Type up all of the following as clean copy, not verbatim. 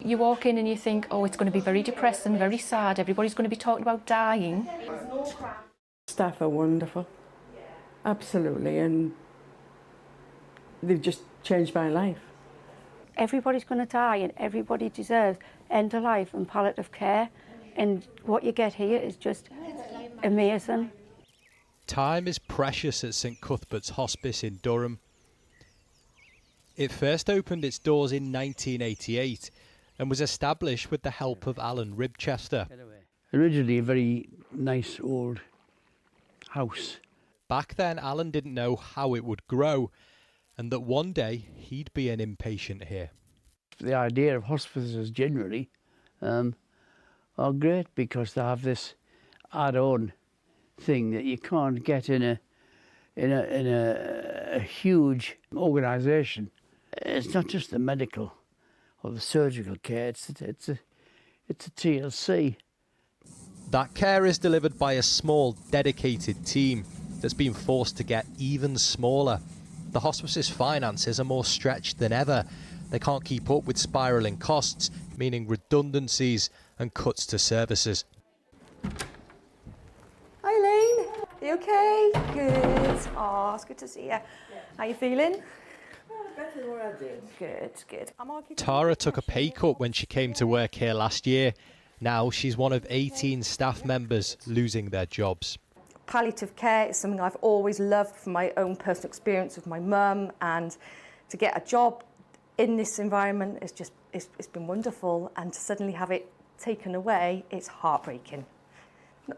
You walk in and you think, oh, it's going to be very depressing, very sad, everybody's going to be talking about dying. Staff are wonderful, absolutely, and they've just changed my life. Everybody's going to die and everybody deserves end of life and palliative care, and what you get here is just amazing. Time is precious at St Cuthberts Hospice in Durham. It first opened its doors in 1988 and was established with the help of Alan Ribchester. Originally a very nice old house. Back then, Alan didn't know how it would grow and that one day he'd be an inpatient here. The idea of hospices generally are great because they have this add-on thing that you can't get in a huge organisation. It's not just the medical or the surgical care, it's a TLC. That care is delivered by a small, dedicated team that's been forced to get even smaller. The hospice's finances are more stretched than ever. They can't keep up with spiralling costs, meaning redundancies and cuts to services. Hi, Elaine. Are you okay? Good. Oh, it's good to see you. How you feeling? Better than what I did. Good. Tara took a pay cut when she came to work here last year. Now she's one of 18 staff members losing their jobs. Palliative care is something I've always loved from my own personal experience with my mum, and to get a job in this environment it's been wonderful, and to suddenly have it taken away, it's heartbreaking.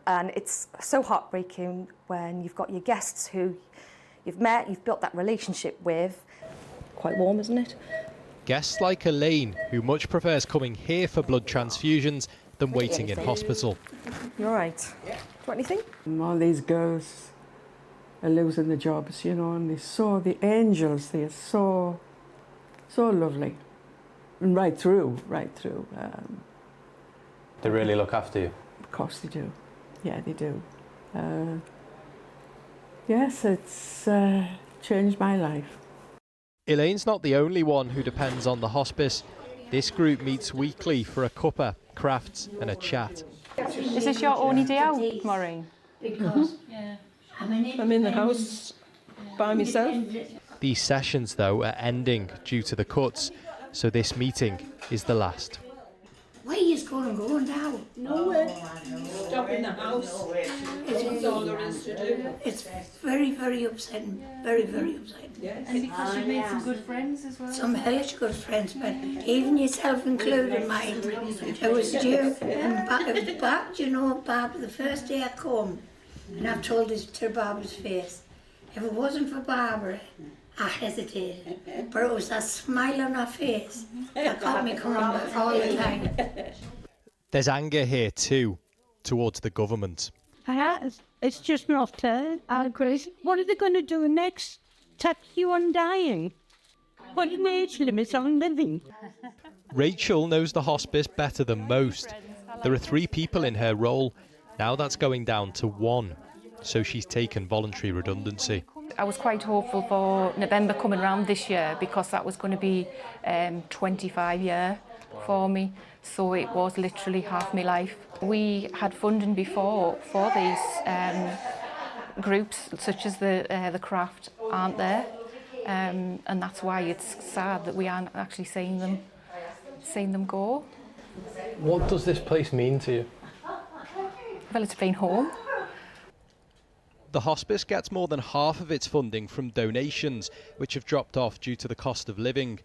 And it's so heartbreaking when you've got your guests who you've met, you've built that relationship with. Quite warm, isn't it? Guests like Elaine, who much prefers coming here for blood transfusions than waiting in hospital. You're right. Yeah. Do you want anything? All these girls are losing their jobs, you know, and they saw the angels. They are so lovely, and right through. They really look after you. Of course they do. Yeah, they do. Yes, it's changed my life. Elaine's not the only one who depends on the hospice. This group meets weekly for a cuppa, crafts and a chat. Is this your only day out, Maureen? I'm in the house by myself. These sessions, though, are ending due to the cuts, so this meeting is the last. Where is going now? Nowhere. Stop in the house. That's all there is to do. It's very, very upsetting. Very, very upsetting. Yes. And because you've made some good friends as well? Some hellish good friends, but even yourself included, mine. It was you and Bob, you know, Bob, the first day I come, and I've told this to Barbara's face. If it wasn't for Barbara, I hesitated, but it was that smile on her face that got me coming back all the time. There's anger here too, towards the government. It's just not fair. What are they going to do next? Tax you on dying? What an age limit on living? Rachel knows the hospice better than most. There are 3 people in her role. Now that's going down to 1, so she's taken voluntary redundancy. I was quite hopeful for November coming around this year because that was going to be 25 year for me. So it was literally half my life. We had funding before for these groups, such as the craft, aren't there, and that's why it's sad that we aren't actually seeing them go. What does this place mean to you? Well, it's been home. The hospice gets more than half of its funding from donations, which have dropped off due to the cost of living.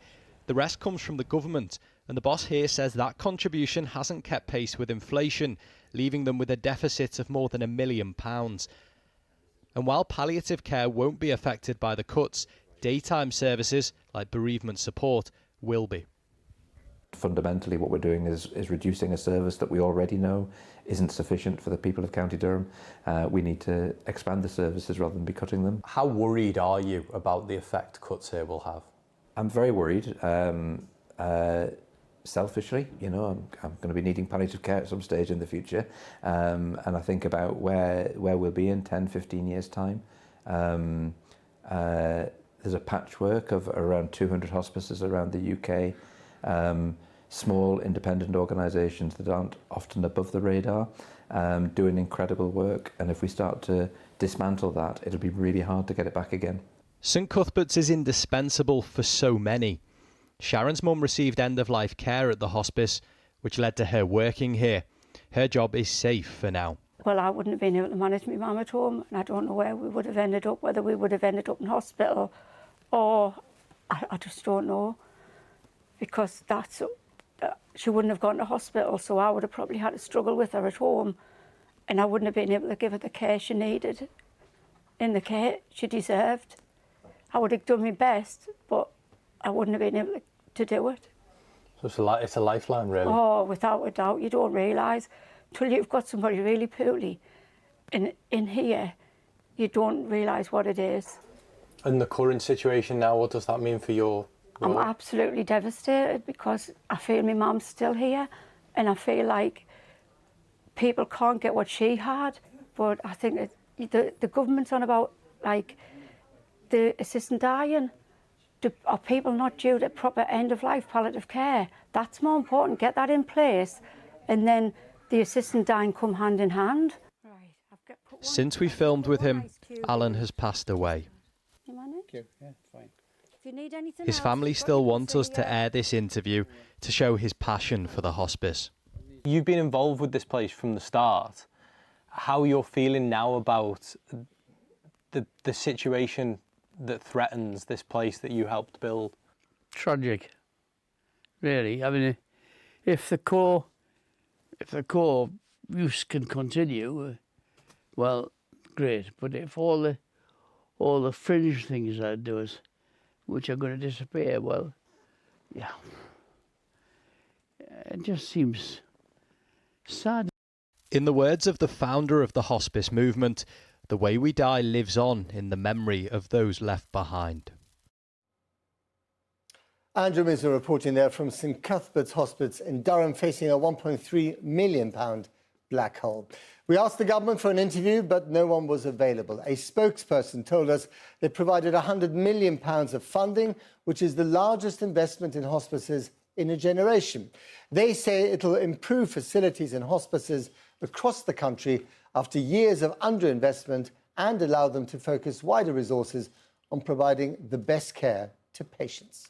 The rest comes from the government, and the boss here says that contribution hasn't kept pace with inflation, leaving them with a deficit of more than £1 million. And while palliative care won't be affected by the cuts, daytime services, like bereavement support, will be. Fundamentally, what we're doing is reducing a service that we already know isn't sufficient for the people of County Durham. We need to expand the services rather than be cutting them. How worried are you about the effect cuts here will have? I'm very worried. Selfishly, you know, I'm going to be needing palliative care at some stage in the future, and I think about where we'll be in 10, 15 years' time. There's a patchwork of around 200 hospices around the UK. small independent organisations that aren't often above the radar, doing incredible work. And if we start to dismantle that, it'll be really hard to get it back again. St Cuthberts is indispensable for so many. Sharon's mum received end-of-life care at the hospice, which led to her working here. Her job is safe for now. Well, I wouldn't have been able to manage my mum at home, and I don't know where we would have ended up, whether we would have ended up in hospital or I just don't know, because she wouldn't have gone to hospital, so I would have probably had to struggle with her at home, and I wouldn't have been able to give her the care she needed and the care she deserved. I would have done my best, but I wouldn't have been able to do it. So it's a lifeline, really. Oh, without a doubt. You don't realise till you've got somebody really poorly in here, you don't realise what it is. And the current situation now, what does that mean for your I'm absolutely devastated, because I feel my mum's still here, and I feel like people can't get what she had. But I think that the government's on about, like, the assistant dying. Are people not due to proper end-of-life palliative care? That's more important. Get that in place, and then the assistant dying come hand in hand. Right, Since we filmed with him, Alan has passed away. Yeah, fine. If you need anything His else, family still want us to yeah. air this interview to show his passion for the hospice. You've been involved with this place from the start. How you're feeling now about the situation that threatens this place that you helped build? Tragic, really. I mean, if the core use can continue, well, great. But if all the fringe things I do which are going to disappear, well, yeah, it just seems sad. In the words of the founder of the hospice movement, the way we die lives on in the memory of those left behind. Andrew Mizner reporting there from St Cuthberts Hospice in Durham, facing a £1.3 million black hole. We asked the government for an interview, but no one was available. A spokesperson told us they provided £100 million of funding, which is the largest investment in hospices in a generation. They say it'll improve facilities in hospices across the country after years of underinvestment, and allow them to focus wider resources on providing the best care to patients.